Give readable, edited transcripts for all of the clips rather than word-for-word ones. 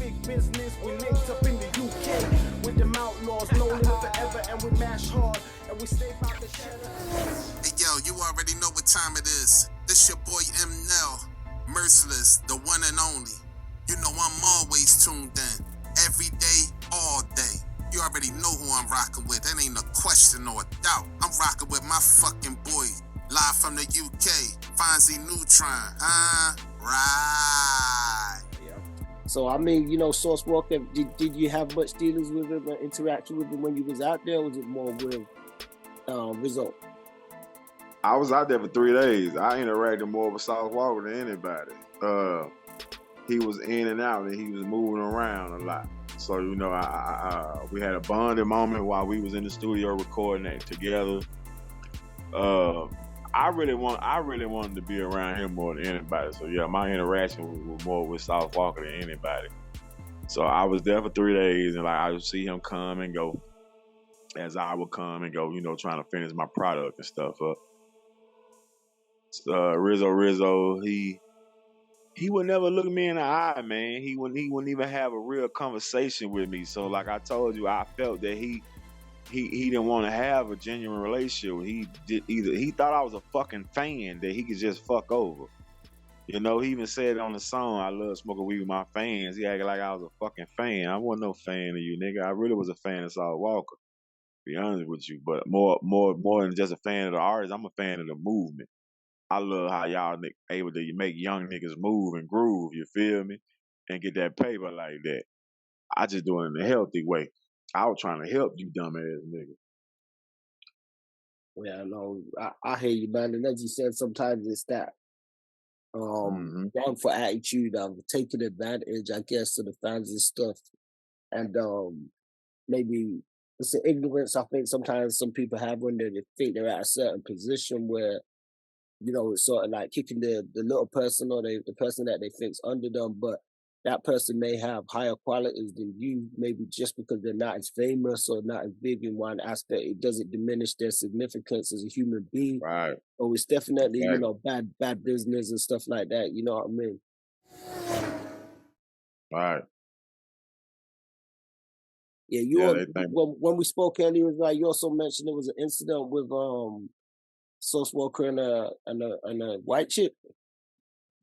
big business. We linked up in the UK with them outlaws, no limit forever, and we mash hard, and we stay out the shadow. Hey yo, you already know what time it is. This your boy M. Nell, Merciless, the one and only. You know I'm always tuned in, every day, all day. You already know who I'm rocking with. That ain't a question or a doubt. I'm rocking with my fucking boy, live from the UK, Fonzie Neutron, huh? Right. So, I mean, you know, Sauce Walka, did you have much dealings with him or interaction with him when you was out there, or was it more with Rizzo? I was out there for 3 days. I interacted more with Sauce Walka than anybody. He was in and out, and he was moving around a lot. So, you know, we had a bonding moment while we was in the studio recording that together. I really wanted to be around him more than anybody. So yeah, my interaction was more with Sauce Walka than anybody. So I was there for 3 days, and like I would see him come and go as I would come and go, you know, trying to finish my product and stuff up. Rizzo, he would never look me in the eye, man. He wouldn't even have a real conversation with me. So like I told you, I felt that he didn't want to have a genuine relationship. He thought I was a fucking fan that he could just fuck over. You know, he even said on the song, I love smoking weed with my fans. He acted like I was a fucking fan. I wasn't no fan of you, nigga. I really was a fan of Sauce Walka, to be honest with you. But more than just a fan of the artist, I'm a fan of the movement. I love how y'all able to make young niggas move and groove, you feel me? And get that paper like that. I just do it in a healthy way. I was trying to help you dumbass nigga. Yeah, no, I hear you, man. And as you said, sometimes it's that wrongful attitude of taking advantage, I guess, of the fans and stuff. And maybe it's the ignorance I think sometimes some people have when they think they're at a certain position where, you know, it's sort of like kicking the little person or the person that they think's under them, but that person may have higher qualities than you, maybe just because they're not as famous or not as big in one aspect, it doesn't diminish their significance as a human being. Right. So it's definitely, Exactly. you know, bad business and stuff like that, you know what I mean? Right. Yeah, when we spoke earlier, like you also mentioned there was an incident with Sauce Walka and a white chick.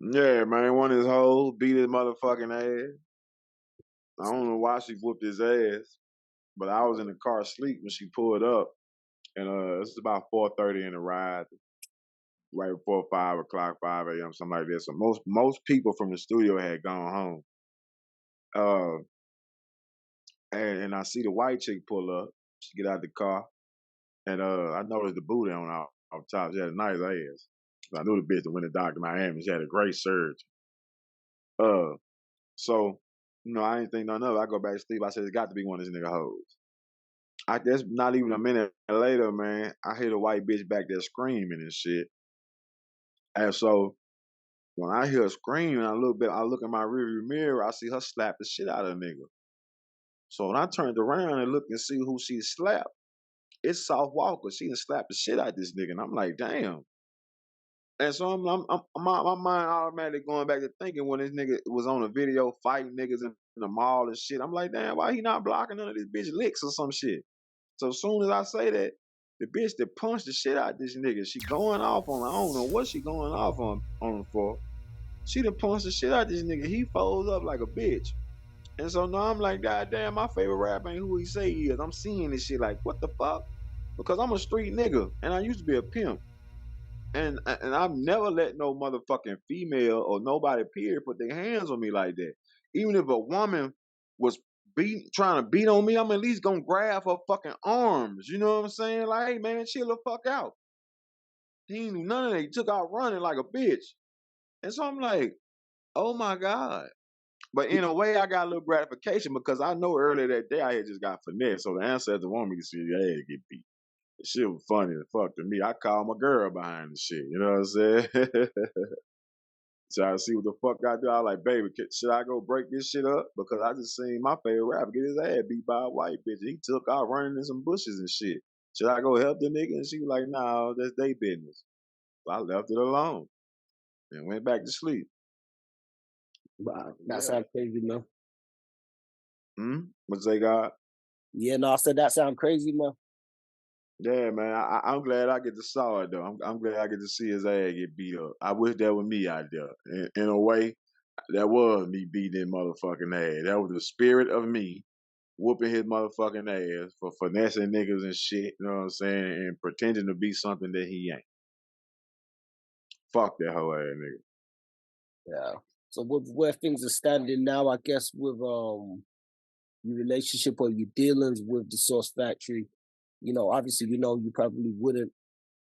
Yeah, man, one of his hoes beat his motherfucking ass. I don't know why she whooped his ass, but I was in the car asleep when she pulled up, and it's about 4:30 in the ride, right before 5 o'clock, 5 a.m., something like that. So most people from the studio had gone home. And I see the white chick pull up. She get out the car, and I noticed the booty on off top. She had a nice ass. I knew the bitch that went to Dr. Miami. She had a great surgeon. So, you know, I didn't think nothing of it. I go back to sleep. I said, it's got to be one of these nigga hoes. I guess not even a minute later, man, I hear the white bitch back there screaming and shit. And so when I hear her screaming, I look in my rearview mirror, I see her slap the shit out of a nigga. So when I turned around and looked and see who she slapped, it's Sauce Walka. She done slapped the shit out of this nigga. And I'm like, damn. And so my mind automatically going back to thinking when this nigga was on a video fighting niggas in the mall and shit. I'm like, damn, why he not blocking none of this bitch licks or some shit? So as soon as I say that, the bitch that punched the shit out this nigga, she going off on, I don't know what she going off on him for. She done punched the shit out this nigga. He folds up like a bitch. And so now I'm like, God damn, my favorite rapper ain't who he say he is. I'm seeing this shit like, what the fuck? Because I'm a street nigga, and I used to be a pimp. And I've never let no motherfucking female or nobody period put their hands on me like that. Even if a woman was trying to beat on me, I'm at least gonna grab her fucking arms. You know what I'm saying? Like, hey man, chill the fuck out. He ain't do none of that. He took out running like a bitch. And so I'm like, oh my God. But in a way, I got a little gratification because I know earlier that day I had just got finessed. So the ancestors want me to see your head get beat. The shit was funny as fuck to me. I called my girl behind the shit. You know what I'm saying? So I see what the fuck I do. I was like, baby, should I go break this shit up? Because I just seen my favorite rapper get his ass beat by a white bitch. He took out running in some bushes and shit. Should I go help the nigga? And she was like, nah, that's their business. So I left it alone and went back to sleep. Wow, that sounds crazy, man. What say, God? Yeah, no, I said that sound crazy, man. Yeah, man. I'm glad I get to saw it though. I'm glad I get to see his ass get beat up. I wish that was me out there. In a way, that was me beating his motherfucking ass. That was the spirit of me whooping his motherfucking ass for finessing niggas and shit. You know what I'm saying? And pretending to be something that he ain't. Fuck that whole ass nigga. Yeah. So with where things are standing now, I guess with your relationship or your dealings with the Sauce Factory, obviously you probably wouldn't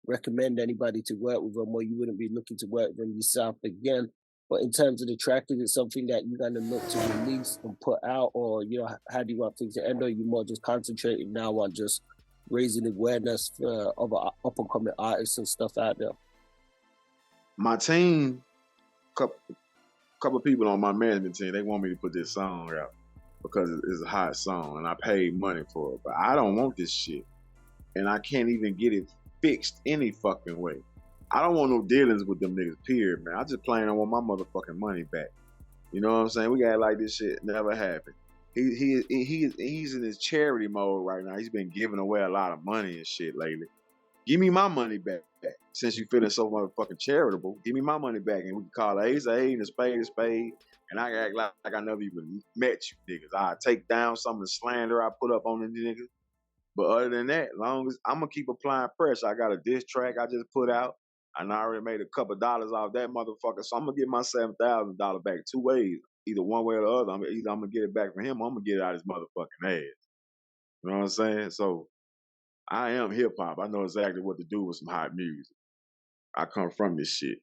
recommend anybody to work with them, or you wouldn't be looking to work with them yourself again. But in terms of the track, is it something that you're gonna look to release and put out, or how do you want things to end? Or are you more just concentrating now on just raising awareness for other up and coming artists and stuff out there? My team, couple people on my management team, they want me to put this song out because it's a hot song and I paid money for it. But I don't want this shit. And I can't even get it fixed any fucking way. I don't want no dealings with them niggas, period, man. I just plain I want my motherfucking money back. You know what I'm saying? We got like this shit never happened. He's in his charity mode right now. He's been giving away a lot of money and shit lately. Give me my money back. Since you feeling so motherfucking charitable, give me my money back and we can call it A and a spade. And I act like I never even met you niggas. I take down some of the slander I put up on the niggas. But other than that, long as I'm gonna keep applying pressure. I got a diss track I just put out, and I already made a couple dollars off that motherfucker. So I'm gonna get my $7,000 back two ways, either one way or the other. Either I'm gonna get it back from him, or I'm gonna get it out of his motherfucking ass. You know what I'm saying? So I am hip hop. I know exactly what to do with some hot music. I come from this shit.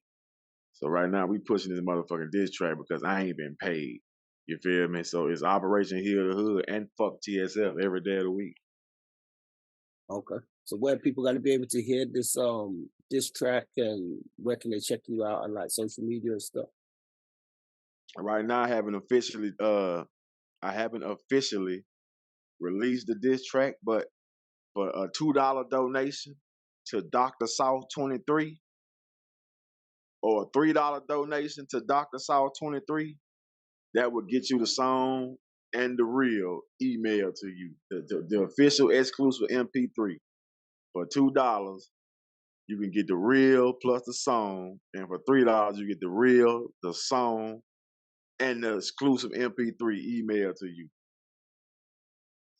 So right now we pushing this motherfucking diss track because I ain't been paid. You feel me? So it's Operation Heal the Hood and fuck TSF every day of the week. Okay. So where people got to be able to hear this track, and where can they check you out on like social media and stuff? Right now I haven't officially released the diss track, but for a $2 donation to Dr. Sauce 23 or a $3 donation to Dr. Sauce 23, that would get you the song and the real email to you. The official exclusive MP3. For $2, you can get the real plus the song, and for $3, you get the real, the song, and the exclusive MP3 email to you.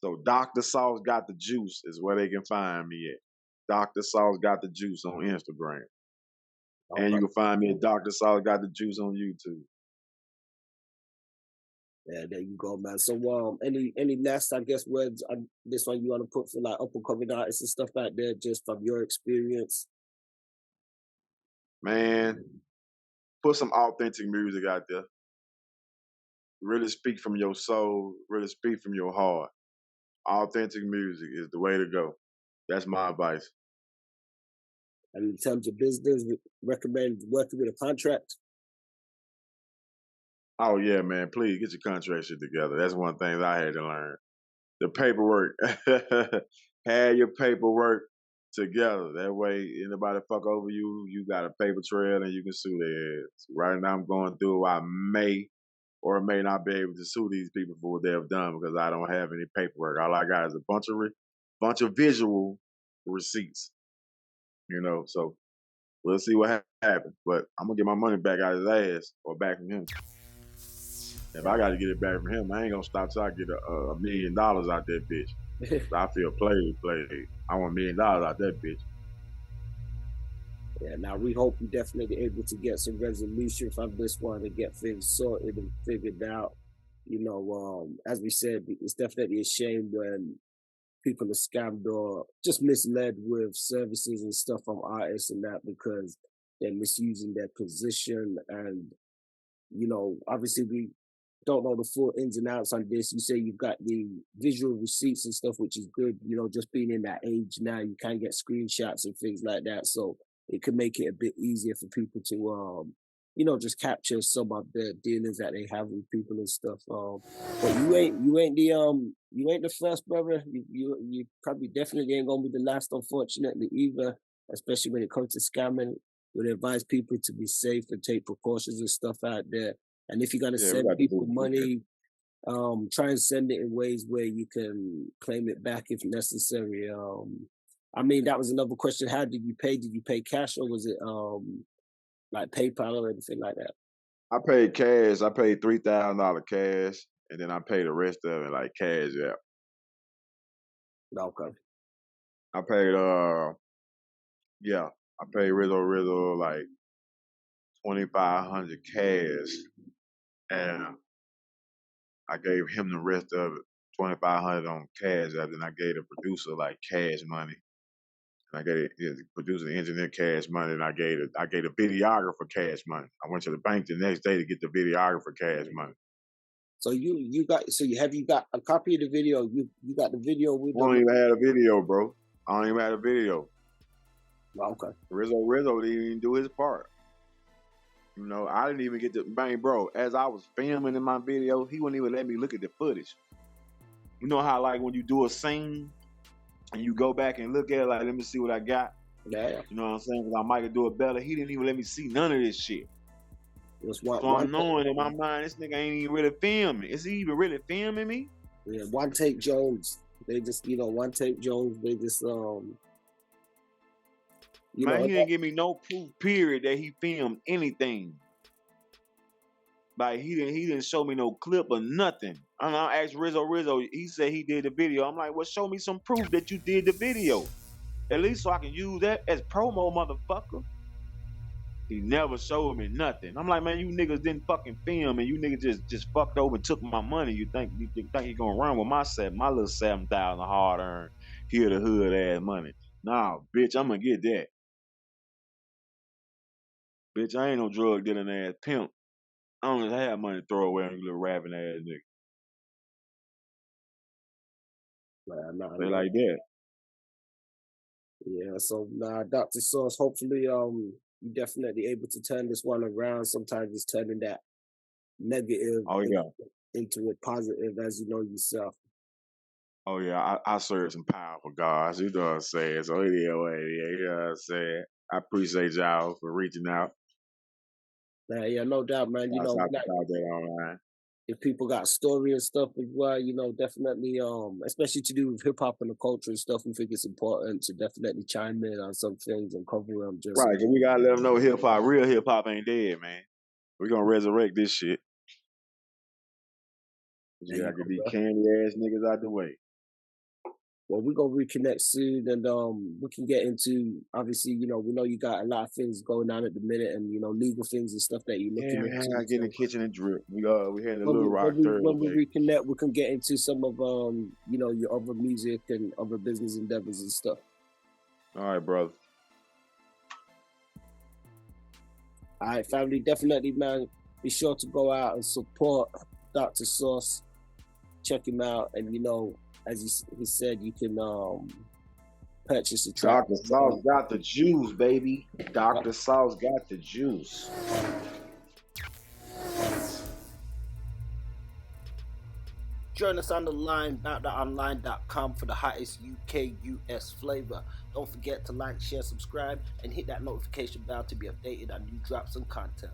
So Dr. Sauce Got the Juice is where they can find me at. Dr. Sauce Got the Juice on Instagram. Okay. And you can find me at Dr. Sauce Got the Juice on YouTube. Yeah, there you go, man. So any last, I guess, words on this one you want to put for like up and coming artists and stuff like that, just from your experience? Man, put some authentic music out there. Really speak from your soul, really speak from your heart. Authentic music is the way to go. That's my advice. And in terms of business, recommend working with a contract? Oh yeah, man, please get your contract shit together. That's one thing I had to learn. The paperwork. Have your paperwork together. That way anybody fuck over you, you got a paper trail and you can sue their ass. Right now I'm going through, I may or may not be able to sue these people for what they have done because I don't have any paperwork. All I got is a bunch of visual receipts. So we'll see what happens. But I'm gonna get my money back out of his ass or back from him. If I got to get it back from him, I ain't gonna stop till I get $1 million out that bitch. I feel played. I want $1 million out that bitch. Yeah, now we hope you're definitely able to get some resolution from this one and get things sorted and figured out. As we said, it's definitely a shame when people are scammed or just misled with services and stuff from artists and that, because they're misusing their position. And obviously we don't know the full ins and outs on this. You say you've got the visual receipts and stuff, which is good. Just being in that age now, you can get screenshots and things like that. So it could make it a bit easier for people to, just capture some of the dealings that they have with people and stuff. But you ain't the first, brother. You probably definitely ain't gonna be the last, unfortunately, either. Especially when it comes to scamming, would advise people to be safe and take precautions and stuff out there. And if you're gonna send people money, Try and send it in ways where you can claim it back if necessary. I mean, that was another question. How did you pay? Did you pay cash or was it like PayPal or anything like that? I paid cash. I paid $3,000 cash, and then I paid the rest of it like cash app. Okay. I paid I paid Rizzo like 2,500 cash, and I gave him the rest of it, 2,500 on cash app. Then I gave the producer like cash money. And I gave the producer and engineer cash money, and I gave the videographer cash money. I went to the bank the next day to get the videographer cash money. So you got a copy of the video? You got the video with I don't even have a video, bro. I don't even have a video. Okay. Rizzo didn't even do his part. You know, I didn't even get to bang, bro. As I was filming in my video, he wouldn't even let me look at the footage. You know how like when you do a scene and you go back and look at it, like, let me see what I got. Yeah. You know what I'm saying? Because I might could do it better. He didn't even let me see none of this shit. So I'm knowing in my mind, this nigga ain't even really filming. Is he even really filming me? Yeah, One Take Jones. They just, One Take Jones, they just he didn't give me no proof, period, that he filmed anything. Like he didn't show me no clip or nothing. I asked Rizzo, he said he did the video. I'm like, well, show me some proof that you did the video. At least so I can use that as promo, motherfucker. He never showed me nothing. I'm like, man, you niggas didn't fucking film and you niggas just fucked over and took my money. You think you gonna run with my little 7,000 hard earned, here the hood ass money. Nah, bitch, I'm gonna get that. Bitch, I ain't no drug dealing ass pimp. I don't even have money to throw away on you little rapping ass nigga. They like that. Yeah, so Dr. Sauce, hopefully you definitely able to turn this one around. Sometimes it's turning that negative into a positive, as you know yourself. Oh yeah, I serve some powerful guys, you know what I'm saying? So anyway, you know what I'm saying? I appreciate y'all for reaching out. Yeah, no doubt, man. If people got story and stuff as well, definitely, especially to do with hip hop and the culture and stuff, we think it's important to definitely chime in on some things and cover them. Right, because we gotta let them know real hip hop ain't dead, man. We're gonna resurrect this shit. You gotta get these candy ass niggas out the way. Well, we're gonna reconnect soon, and we can get into, obviously, we know you got a lot of things going on at the minute, and legal things and stuff that you're looking at. Yeah, I get in the kitchen and drip. We had a little rock Thursday. When we reconnect, we can get into some of your other music and other business endeavors and stuff. All right, brother. All right, family, definitely, man. Be sure to go out and support Dr. Sauce. Check him out, and as he said, you can purchase a track. Dr. Sauce got the juice, baby. Dr. Sauce got the juice. Join us on the line, bout.online.com, for the hottest UK, US flavor. Don't forget to like, share, subscribe, and hit that notification bell to be updated on new drops and content.